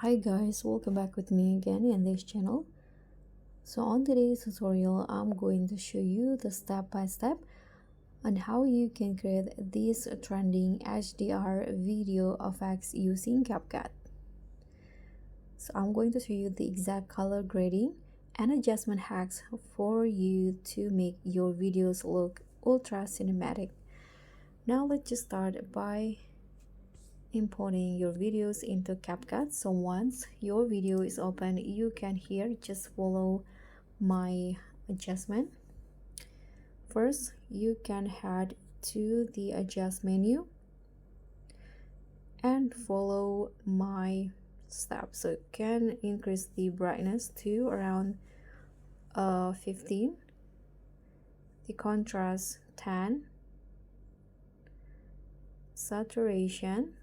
Hi guys, welcome back with me again in this channel. So on today's tutorial, I'm going to show you the step-by-step on how you can create these trending HDR video effects using CapCut. So I'm going to show you the exact color grading and adjustment hacks for you to make your videos look ultra cinematic. Now let's just start by importing your videos into CapCut. So once your video is open, you can here just follow my adjustment. First, you can head to the adjust menu and follow my steps. So you can increase the brightness to around 15, the contrast 10, saturation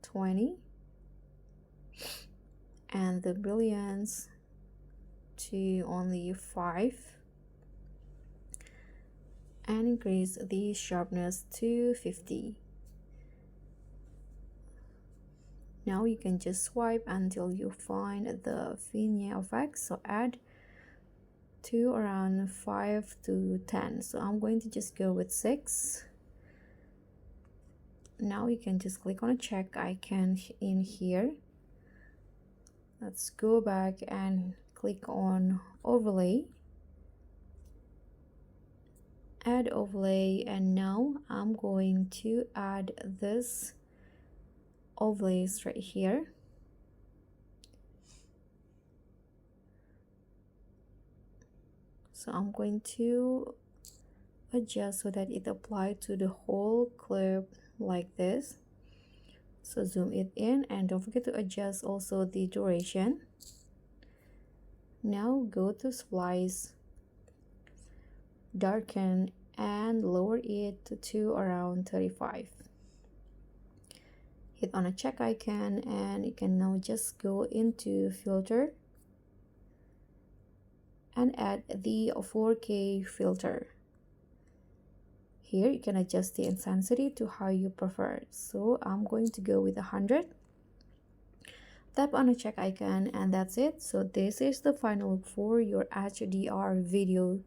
20, and the brilliance to only 5, and increase the sharpness to 50. Now you can just swipe until you find the vignette effect, so add to around 5 to 10. So I'm going to just go with 6. Now you can just click on a check icon in here. Let's go back and click on overlay, add overlay, and now I'm going to add this overlays right here. So I'm going to adjust so that it applies to the whole clip like this. So zoom it in and don't forget to adjust also the duration. Now go to splice, darken and lower it to around 35. Hit on a check icon and you can now just go into filter and add the 4K filter. Here you can adjust the intensity to how you prefer. So I'm going to go with 100. Tap on a check icon and that's it. So this is the final look for your HDR video.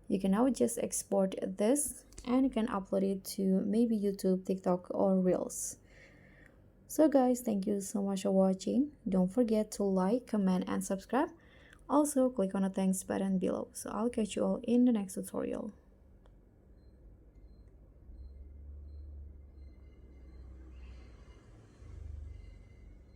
You can now just export this and you can upload it to maybe YouTube, TikTok or Reels. So guys, thank you so much for watching. Don't forget to like, comment and subscribe. Also click on the thanks button below. So I'll catch you all in the next tutorial.